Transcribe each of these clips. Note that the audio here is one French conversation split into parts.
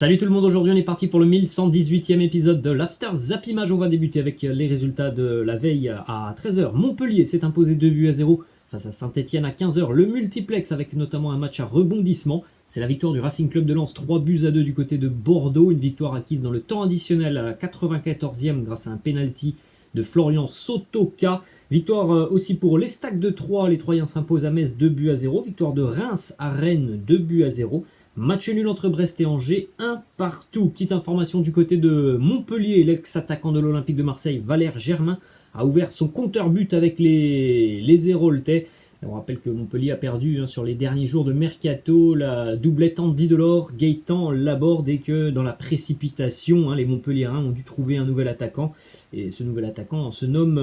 Salut tout le monde, aujourd'hui on est parti pour le 1118e épisode de l'After Zappimage. On va débuter avec les résultats de la veille à 13h. Montpellier s'est imposé 2-0 face à Saint-Etienne à 15h. Le multiplex avec notamment un match à rebondissement. C'est la victoire du Racing Club de Lens, 3-2 du côté de Bordeaux. Une victoire acquise dans le temps additionnel à la 94e grâce à un penalty de Florian Sotoka. Victoire aussi pour les Stacks de Troyes. Les Troyens s'imposent à Metz 2-0. Victoire de Reims à Rennes 2-0. Match nul entre Brest et Angers, 1 partout. Petite information du côté de Montpellier, l'ex-attaquant de l'Olympique de Marseille, Valère Germain, a ouvert son compteur but avec les Héroltais. On rappelle que Montpellier a perdu sur les derniers jours de Mercato la doublette Andy Delors, Gaëtan Laborde, et que dans la précipitation, les Montpelliérains ont dû trouver un nouvel attaquant. Et ce nouvel attaquant se nomme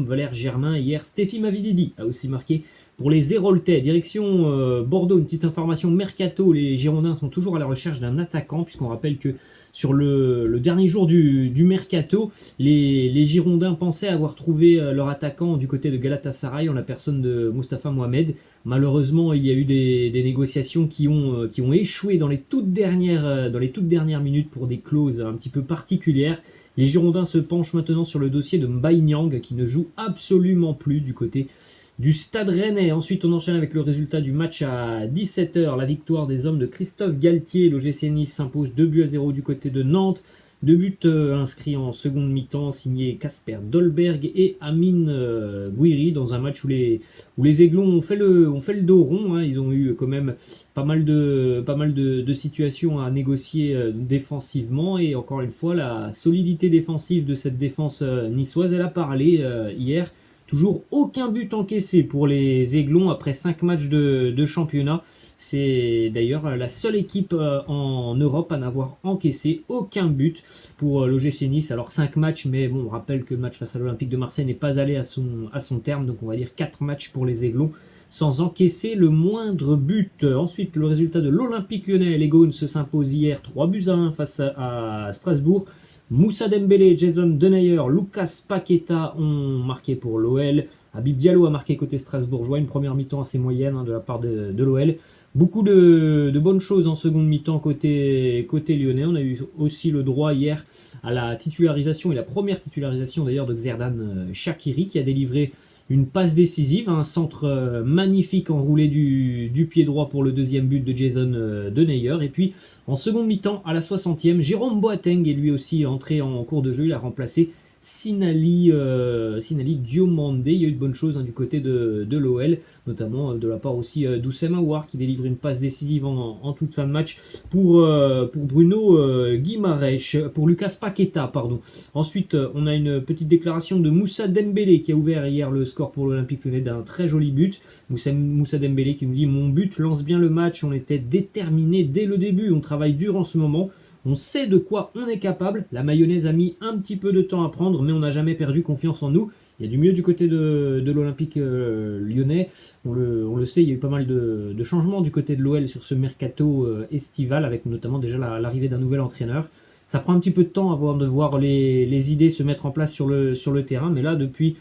Valère Germain. Hier, Stéphie Mavididi a aussi marqué pour les Héroltais. Direction Bordeaux, une petite information Mercato. Les Girondins sont toujours à la recherche d'un attaquant, puisqu'on rappelle que sur le dernier jour du Mercato, les Girondins pensaient avoir trouvé leur attaquant du côté de Galatasaray en la personne de Mostafa Mohamed. Malheureusement, il y a eu des négociations qui ont échoué dans les toutes dernières minutes pour des clauses un petit peu particulières. Les Girondins se penchent maintenant sur le dossier de Mbaye Niang qui ne joue absolument plus du côté du Stade Rennais. Ensuite, on enchaîne avec le résultat du match à 17h. La victoire des hommes de Christophe Galtier. L'OGC Nice s'impose 2-0 du côté de Nantes. 2 buts inscrits en seconde mi-temps, signés Kasper Dolberg et Amine Gouiri, dans un match où les Aiglons ont fait le dos rond. Ils ont eu quand même pas mal de situations à négocier défensivement. Et encore une fois, la solidité défensive de cette défense niçoise, elle a parlé hier. Toujours aucun but encaissé pour les Aiglons après 5 matchs de championnat. C'est d'ailleurs la seule équipe en Europe à n'avoir encaissé aucun but pour l'OGC Nice. Alors 5 matchs, mais bon, on rappelle que le match face à l'Olympique de Marseille n'est pas allé à son terme. Donc on va dire 4 matchs pour les Aiglons sans encaisser le moindre but. Ensuite, le résultat de l'Olympique Lyonnais. Les Gaunes se s'imposent hier 3-1 face à Strasbourg. Moussa Dembélé, Jason Denayer, Lucas Paqueta ont marqué pour l'OL. Habib Diallo a marqué côté strasbourgeois. Une première mi-temps assez moyenne de la part de l'OL. Beaucoup de bonnes choses en seconde mi-temps côté lyonnais. On a eu aussi le droit hier à la titularisation, et la première titularisation d'ailleurs, de Xherdan Shaqiri, qui a délivré une passe décisive, un centre magnifique enroulé du pied droit pour le deuxième but de Jason Denayer. Et puis en seconde mi-temps, à la 60e, Jérôme Boateng est lui aussi entré en cours de jeu. Il a remplacé Sinali Diomandé. Il y a eu de bonnes choses du côté de l'OL, notamment de la part aussi d'Oussem Aouar, qui délivre une passe décisive en toute fin de match pour Bruno Guimaraes, pour Lucas Paqueta, pardon. Ensuite, on a une petite déclaration de Moussa Dembélé qui a ouvert hier le score pour l'Olympique Lyonnais d'un très joli but. Moussa Dembélé qui nous dit: mon but lance bien le match, on était déterminés dès le début, on travaille dur en ce moment. On sait de quoi on est capable. La mayonnaise a mis un petit peu de temps à prendre, mais on n'a jamais perdu confiance en nous. Il y a du mieux du côté de l'Olympique lyonnais. On le sait, il y a eu pas mal de changements du côté de l'OL sur ce mercato estival, avec notamment déjà l'arrivée d'un nouvel entraîneur. Ça prend un petit peu de temps avant de voir les idées se mettre en place sur le terrain, mais là, depuis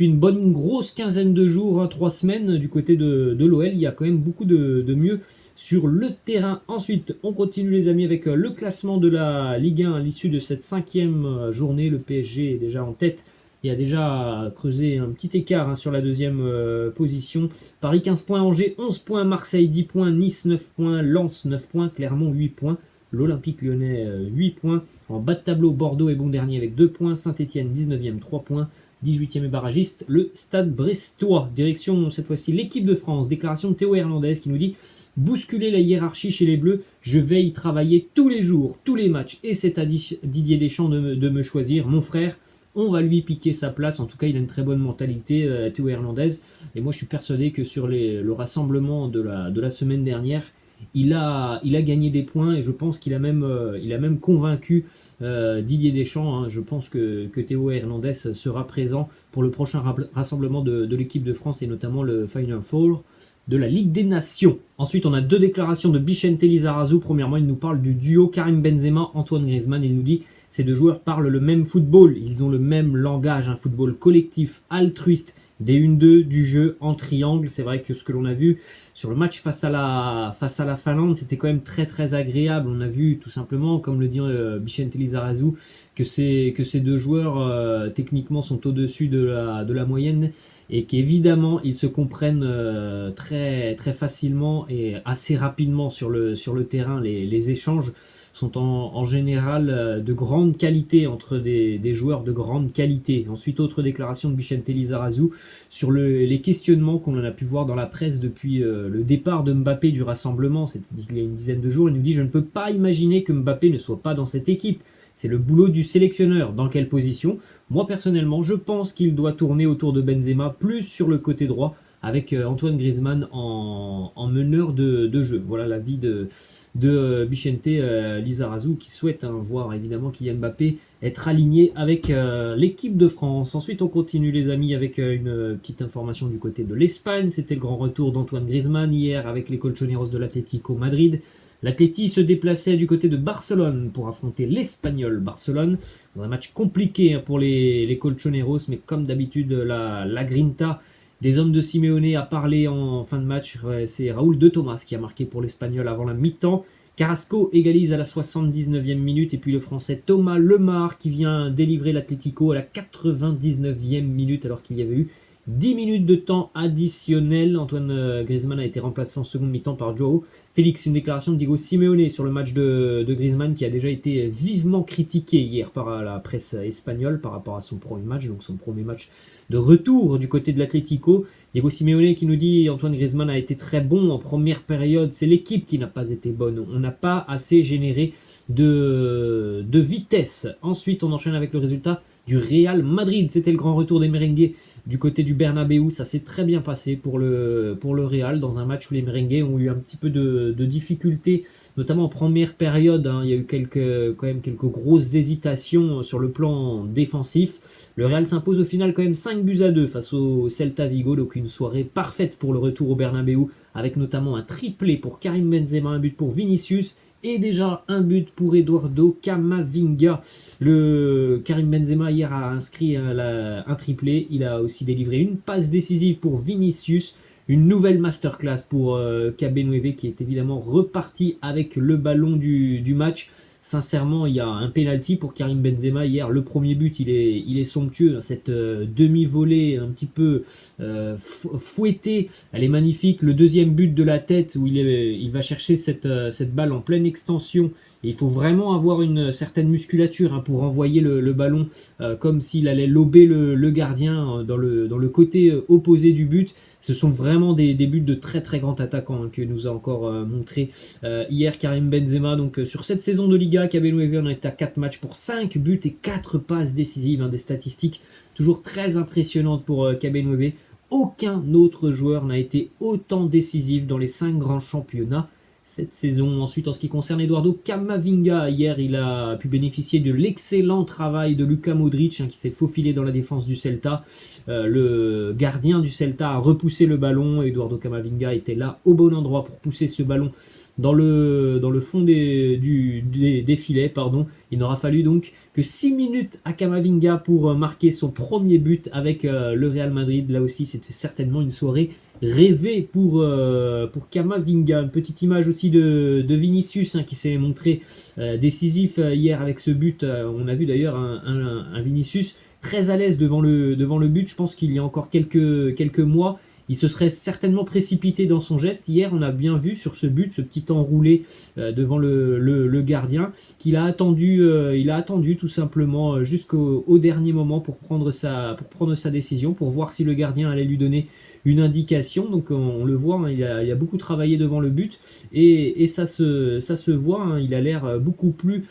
une bonne grosse quinzaine de jours, 3 semaines, du côté de l'OL, il y a quand même beaucoup de mieux sur le terrain. Ensuite, on continue les amis avec le classement de la Ligue 1 à l'issue de cette 5e journée. Le PSG est déjà en tête et a déjà creusé un petit écart sur la deuxième position. Paris 15 points, Angers 11 points, Marseille 10 points, Nice 9 points, Lens 9 points, Clermont 8 points. L'Olympique Lyonnais 8 points. En bas de tableau, Bordeaux est bon dernier avec 2 points. Saint-Etienne 19e 3 points. 18e et barragiste, le Stade Brestois. Direction cette fois-ci l'équipe de France. Déclaration de Théo Hernandez qui nous dit: bousculer la hiérarchie chez les Bleus, je vais y travailler tous les jours, tous les matchs. Et c'est à Didier Deschamps de me choisir. Mon frère, on va lui piquer sa place. En tout cas, il a une très bonne mentalité, Théo Hernandez. Et moi, je suis persuadé que sur le rassemblement de la semaine dernière, il a gagné des points, et je pense qu'il a même convaincu Didier Deschamps. Je pense que Théo Hernandez sera présent pour le prochain rassemblement de l'équipe de France, et notamment le Final Four de la Ligue des Nations. Ensuite, on a 2 déclarations de Bichente Lizarazu. Premièrement, il nous parle du duo Karim Benzema, Antoine Griezmann. Il nous dit: ces deux joueurs parlent le même football, ils ont le même langage, un football collectif, altruiste des 1-2 du jeu en triangle. C'est vrai que ce que l'on a vu sur le match face à la Finlande, c'était quand même très très agréable. On a vu tout simplement, comme le dit Bicente Lizarazu, que ces deux joueurs techniquement sont au-dessus de la moyenne et qu'évidemment ils se comprennent très très facilement et assez rapidement sur le terrain. Les échanges sont en général de grande qualité entre des joueurs de grande qualité. Ensuite, autre déclaration de Bicente Lizarazu sur les questionnements qu'on en a pu voir dans la presse depuis le départ de Mbappé du rassemblement, c'était il y a une dizaine de jours. Il nous dit: je ne peux pas imaginer que Mbappé ne soit pas dans cette équipe. C'est le boulot du sélectionneur. Dans quelle position? Moi personnellement, je pense qu'il doit tourner autour de Benzema, plus sur le côté droit, avec Antoine Griezmann en meneur de jeu. Voilà l'avis de Bicente Lizarazu, qui souhaite voir évidemment Kylian Mbappé être aligné avec l'équipe de France. Ensuite, on continue les amis avec une petite information du côté de l'Espagne. C'était le grand retour d'Antoine Griezmann hier avec les Colchoneros de l'Atlético Madrid. L'Atleti se déplaçait du côté de Barcelone pour affronter l'Espagnol Barcelone dans un match compliqué pour les Colchoneros, mais comme d'habitude la grinta des hommes de Simeone a parlé en fin de match. C'est Raúl de Tomás qui a marqué pour l'Espagnol avant la mi-temps. Carrasco égalise à la 79e minute et puis le français Thomas Lemar qui vient délivrer l'Atlético à la 99e minute alors qu'il y avait eu 10 minutes de temps additionnel. Antoine Griezmann a été remplacé en seconde mi-temps par Joao Félix. Une déclaration de Diego Simeone sur le match de Griezmann qui a déjà été vivement critiqué hier par la presse espagnole par rapport à son premier match, donc son premier match de retour du côté de l'Atlético. Diego Simeone qui nous dit: Antoine Griezmann a été très bon en première période, c'est l'équipe qui n'a pas été bonne, on n'a pas assez généré de vitesse. Ensuite on enchaîne avec le résultat du Real Madrid. C'était le grand retour des merengues du côté du Bernabéu. Ça s'est très bien passé pour le Real dans un match où les merengues ont eu un petit peu de difficultés, notamment en première période. Il y a eu quand même quelques grosses hésitations sur le plan défensif. Le Real s'impose au final quand même 5-2 face au Celta Vigo. Donc une soirée parfaite pour le retour au Bernabéu, avec notamment un triplé pour Karim Benzema, un but pour Vinicius et déjà un but pour Eduardo Camavinga. Le Karim Benzema hier a inscrit un triplé. Il a aussi délivré une passe décisive pour Vinicius. Une nouvelle masterclass pour KB9 qui est évidemment reparti avec le ballon du match. Sincèrement, il y a un penalty pour Karim Benzema hier. Le premier but, il est somptueux. Cette demi-volée un petit peu fouettée, elle est magnifique. Le deuxième but de la tête où il va chercher cette balle en pleine extension. Et il faut vraiment avoir une certaine musculature pour envoyer le ballon comme s'il allait lober le gardien dans le côté opposé du but. Ce sont vraiment des buts de très très grands attaquants que nous a encore montré hier Karim Benzema. Donc sur cette saison de Liga, KB9 on est à 4 matchs pour 5 buts et 4 passes décisives. Des statistiques toujours très impressionnantes pour KB9. Aucun autre joueur n'a été autant décisif dans les 5 grands championnats cette saison. Ensuite, en ce qui concerne Eduardo Camavinga, hier il a pu bénéficier de l'excellent travail de Luka Modric qui s'est faufilé dans la défense du Celta. Le gardien du Celta a repoussé le ballon. Eduardo Camavinga était là au bon endroit pour pousser ce ballon dans le fond des filets. Pardon. Il n'aura fallu donc que 6 minutes à Camavinga pour marquer son premier but avec le Real Madrid. Là aussi, c'était certainement une soirée rêvé pour Camavinga. Une petite image aussi de Vinicius qui s'est montré décisif hier avec ce but. On a vu d'ailleurs un Vinicius très à l'aise devant le but. Je pense qu'il y a encore quelques mois, il se serait certainement précipité dans son geste. Hier, on a bien vu sur ce but, ce petit enroulé devant le gardien, qu'il a attendu, il a attendu tout simplement jusqu'au dernier moment pour prendre sa décision, pour voir si le gardien allait lui donner une indication. Donc on le voit, il a beaucoup travaillé devant le but et ça se voit, il a l'air beaucoup plus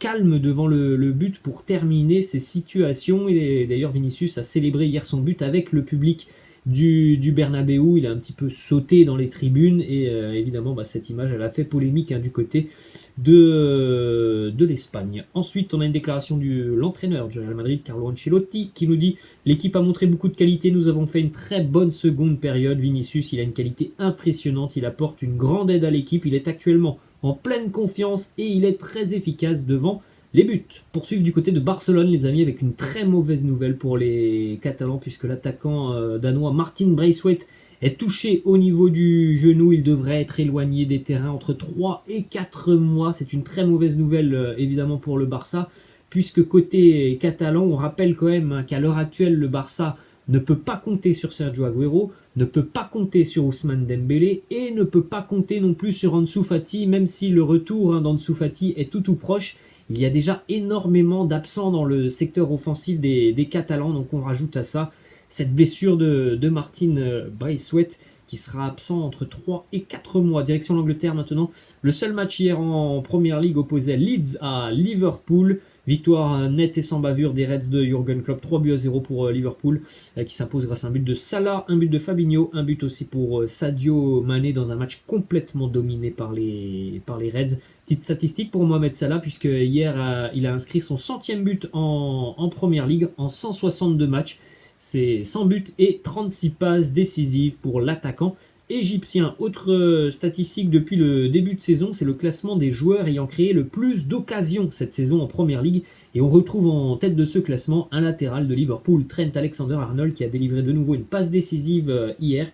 calme devant le but pour terminer ses situations. Et d'ailleurs Vinicius a célébré hier son but avec le public du Bernabéu. Il a un petit peu sauté dans les tribunes et évidemment cette image elle a fait polémique du côté de l'Espagne. Ensuite on a une déclaration de l'entraîneur du Real Madrid, Carlo Ancelotti, qui nous dit: l'équipe a montré beaucoup de qualité, nous avons fait une très bonne seconde période. Vinicius, il a une qualité impressionnante, il apporte une grande aide à l'équipe, il est actuellement en pleine confiance et il est très efficace devant Les buts poursuivent du côté de Barcelone, les amis, avec une très mauvaise nouvelle pour les Catalans, puisque l'attaquant danois Martin Braithwaite est touché au niveau du genou. Il devrait être éloigné des terrains entre 3 et 4 mois. C'est une très mauvaise nouvelle, évidemment, pour le Barça, puisque côté catalan, on rappelle quand même qu'à l'heure actuelle, le Barça ne peut pas compter sur Sergio Agüero, ne peut pas compter sur Ousmane Dembélé et ne peut pas compter non plus sur Ansu Fati, même si le retour d'Ansu Fati est tout proche. Il y a déjà énormément d'absents dans le secteur offensif des Catalans, donc on rajoute à ça cette blessure de Martin Braithwaite qui sera absent entre 3 et 4 mois. Direction l'Angleterre maintenant. Le seul match hier en Première Ligue opposait Leeds à Liverpool. Victoire nette et sans bavure des Reds de Jürgen Klopp, 3-0 pour Liverpool, qui s'impose grâce à un but de Salah, un but de Fabinho, un but aussi pour Sadio Mané dans un match complètement dominé par les Reds. Petite statistique pour Mohamed Salah, puisque hier il a inscrit son 100e but en Première Ligue en 162 matchs. C'est 100 buts et 36 passes décisives pour l'attaquant égyptien. Autre statistique depuis le début de saison, c'est le classement des joueurs ayant créé le plus d'occasions cette saison en Première Ligue. Et on retrouve en tête de ce classement un latéral de Liverpool, Trent Alexander-Arnold, qui a délivré de nouveau une passe décisive hier.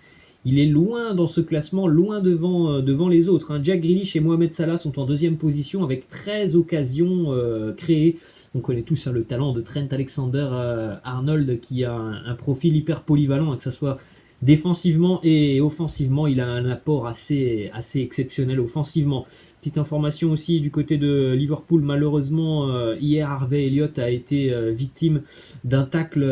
Il est loin dans ce classement, loin devant les autres. Jack Grealish et Mohamed Salah sont en deuxième position avec 13 occasions créées. On connaît tous le talent de Trent Alexander-Arnold qui a un profil hyper polyvalent, que ce soit défensivement et offensivement. Il a un apport assez exceptionnel offensivement. Petite information aussi du côté de Liverpool, malheureusement hier Harvey Elliott a été victime d'un tacle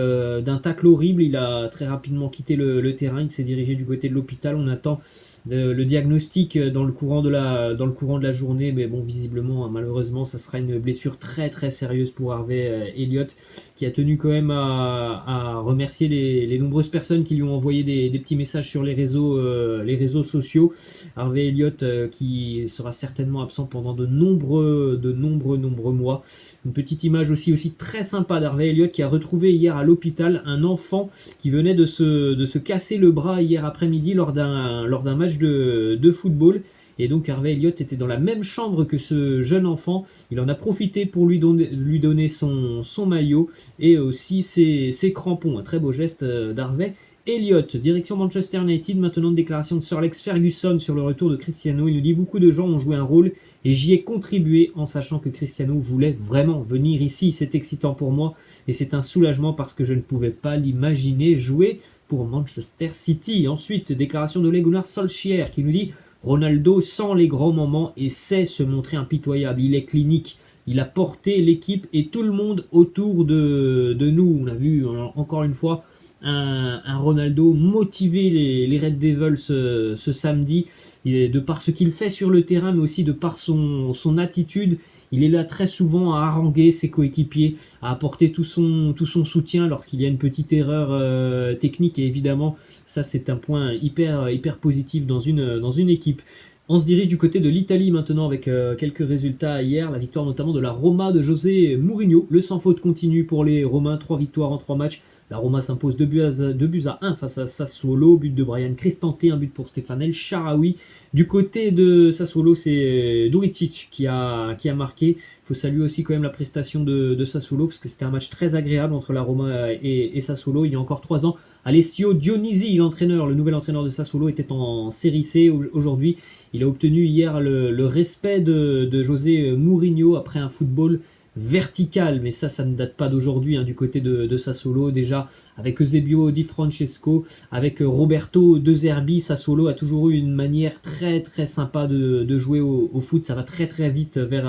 horrible. Il a très rapidement quitté le terrain, il s'est dirigé du côté de l'hôpital. On attend le diagnostic dans le courant de la journée, mais bon, visiblement, malheureusement, ça sera une blessure très sérieuse pour Harvey Elliott, qui a tenu quand même à remercier les nombreuses personnes qui lui ont envoyé des petits messages sur les réseaux sociaux. Harvey Elliott qui sera certainement absent pendant de nombreux mois. Une petite image aussi très sympa d'Harvey Elliott qui a retrouvé hier à l'hôpital un enfant qui venait de se casser le bras hier après-midi lors d'un match de football. Et donc Harvey Elliott était dans la même chambre que ce jeune enfant. Il en a profité pour lui donner son maillot et aussi ses crampons. Un très beau geste d'Harvey Elliott. Direction Manchester United, maintenant une déclaration de Sir Alex Ferguson sur le retour de Cristiano. Il nous dit: beaucoup de gens ont joué un rôle et j'y ai contribué en sachant que Cristiano voulait vraiment venir ici. C'est excitant pour moi et c'est un soulagement parce que je ne pouvais pas l'imaginer jouer pour Manchester City. Ensuite, déclaration de Ole Gunnar Solskjaer qui nous dit: Ronaldo sent les grands moments et sait se montrer impitoyable. Il est clinique. Il a porté l'équipe et tout le monde autour de nous. On a vu encore une fois un Ronaldo motiver les Red Devils ce samedi. De par ce qu'il fait sur le terrain, mais aussi de par son attitude. Il est là très souvent à haranguer ses coéquipiers, à apporter tout son soutien lorsqu'il y a une petite erreur technique. Et évidemment, ça c'est un point hyper positif dans une équipe. On se dirige du côté de l'Italie maintenant avec quelques résultats hier. La victoire notamment de la Roma de José Mourinho. Le sans faute continue pour les Romains, 3 victoires en 3 matchs. La Roma s'impose 2 buts à 1 face à Sassuolo. But de Brian Cristante, un but pour Stéphane El Shaarawy. Du côté de Sassuolo, c'est Duričić qui a marqué. Il faut saluer aussi quand même la prestation de Sassuolo parce que c'était un match très agréable entre la Roma et Sassuolo. Il y a encore 3 ans, Alessio Dionisi, le nouvel entraîneur de Sassuolo, était en série C. Aujourd'hui, il a obtenu hier le respect de José Mourinho après un football vertical, mais ça ne date pas d'aujourd'hui du côté de Sassuolo. Déjà avec Eusebio Di Francesco, avec Roberto De Zerbi, Sassuolo a toujours eu une manière très sympa de jouer au foot. Ça va très vite vers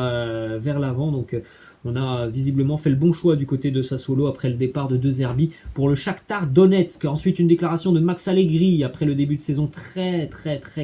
l'avant, donc on a visiblement fait le bon choix du côté de Sassuolo après le départ de De Zerbi pour le Shakhtar Donetsk. Ensuite, une déclaration de Max Allegri après le début de saison très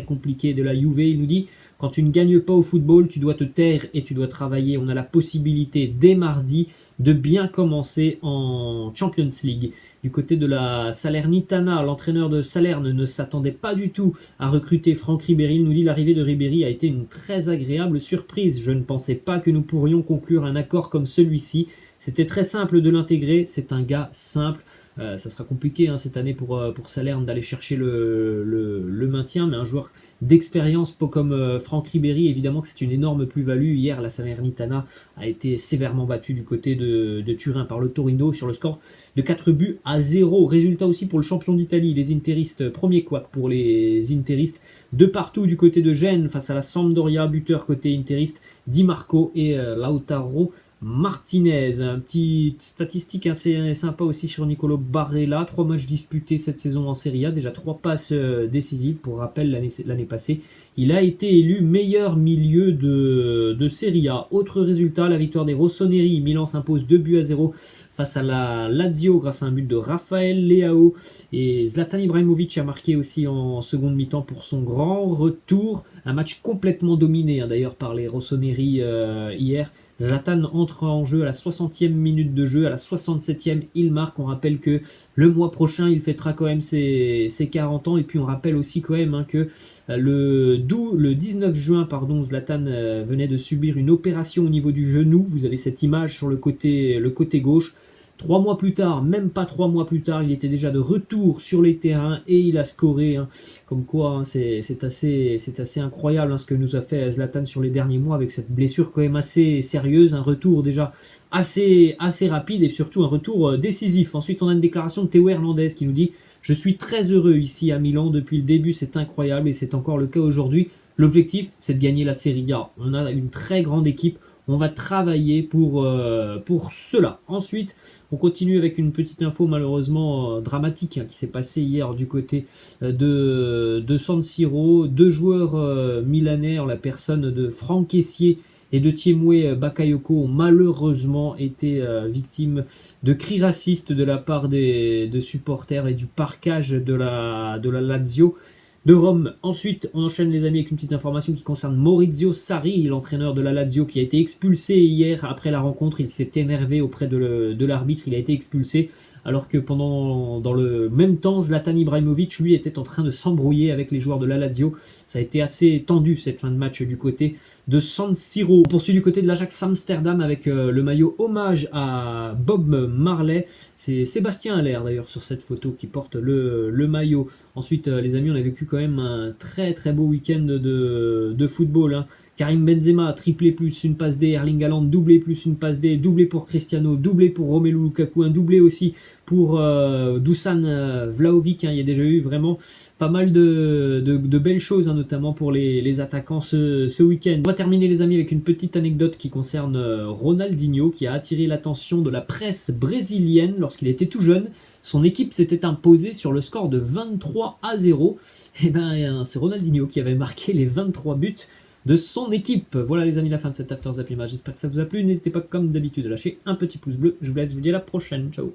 compliqué de la Juve. Il nous dit: quand tu ne gagnes pas au football, tu dois te taire et tu dois travailler. On a la possibilité dès mardi de bien commencer en Champions League. Du côté de la Salernitana, l'entraîneur de Salerne ne s'attendait pas du tout à recruter Franck Ribéry. Il nous dit: l'arrivée de Ribéry a été une très agréable surprise. Je ne pensais pas que nous pourrions conclure un accord comme celui-ci. C'était très simple de l'intégrer. C'est un gars simple. Ça sera compliqué hein, cette année pour Salerne d'aller chercher le maintien, mais un joueur d'expérience comme Franck Ribéry, évidemment que c'est une énorme plus-value. Hier, la Salernitana a été sévèrement battue du côté de Turin par le Torino sur le score de 4-0. Résultat aussi pour le champion d'Italie, les Interistes, premier couac pour les Interistes, de partout du côté de Gênes face à la Sampdoria, buteur côté Interiste, Di Marco et Lautaro Martinez. Un petit statistique assez sympa aussi sur Nicolo Barella, 3 matchs disputés cette saison en Serie A, déjà 3 passes décisives. Pour rappel, l'année passée, il a été élu meilleur milieu de Serie A. Autre résultat, la victoire des Rossoneri. Milan s'impose 2-0 face à la Lazio grâce à un but de Raphaël Leao. Et Zlatan Ibrahimovic a marqué aussi en seconde mi-temps pour son grand retour. Un match complètement dominé d'ailleurs par les Rossoneri hier. Zlatan entre en jeu à la 60e minute de jeu, à la 67e il marque. On rappelle que le mois prochain il fêtera quand même ses 40 ans, et puis on rappelle aussi quand même que le 19 juin Zlatan venait de subir une opération au niveau du genou. Vous avez cette image sur le côté gauche. 3 mois plus tard, même pas 3 mois plus tard, il était déjà de retour sur les terrains et il a scoré. Comme quoi, c'est assez incroyable ce que nous a fait Zlatan sur les derniers mois avec cette blessure quand même assez sérieuse. Un retour déjà assez rapide et surtout un retour décisif. Ensuite, on a une déclaration de Théo Hernandez qui nous dit « Je suis très heureux ici à Milan depuis le début, c'est incroyable et c'est encore le cas aujourd'hui. L'objectif, c'est de gagner la Serie A. On a une très grande équipe. On va travailler pour cela. » Ensuite, on continue avec une petite info malheureusement dramatique qui s'est passée hier du côté de San Siro. 2 joueurs milanais en la personne de Franck Kessié et de Tiemoué Bakayoko ont malheureusement été victimes de cris racistes de la part de supporters et du parquage de la Lazio de Rome. Ensuite, on enchaîne les amis avec une petite information qui concerne Maurizio Sarri, l'entraîneur de la Lazio, qui a été expulsé hier après la rencontre. Il s'est énervé auprès de l'arbitre, il a été expulsé, alors que dans le même temps, Zlatan Ibrahimovic, lui, était en train de s'embrouiller avec les joueurs de la Lazio. Ça a été assez tendu cette fin de match du côté de San Siro. On poursuit du côté de l'Ajax Amsterdam avec le maillot hommage à Bob Marley. C'est Sébastien Haller d'ailleurs sur cette photo qui porte le maillot. Ensuite, les amis, on a vécu quand même un très très beau week-end de football. Karim Benzema, triplé plus une passe D, Erling Haaland, doublé plus une passe D, doublé pour Cristiano, doublé pour Romelu Lukaku, un doublé aussi pour Dusan Vlahovic. Il y a déjà eu vraiment pas mal de belles choses, notamment pour les attaquants ce week-end. On va terminer les amis avec une petite anecdote qui concerne Ronaldinho, qui a attiré l'attention de la presse brésilienne lorsqu'il était tout jeune. Son équipe s'était imposée sur le score de 23-0. Et c'est Ronaldinho qui avait marqué les 23 buts de son équipe. Voilà les amis, la fin de cet After Zap Image. J'espère que ça vous a plu. N'hésitez pas comme d'habitude à lâcher un petit pouce bleu. Je vous laisse, je vous dis à la prochaine. Ciao.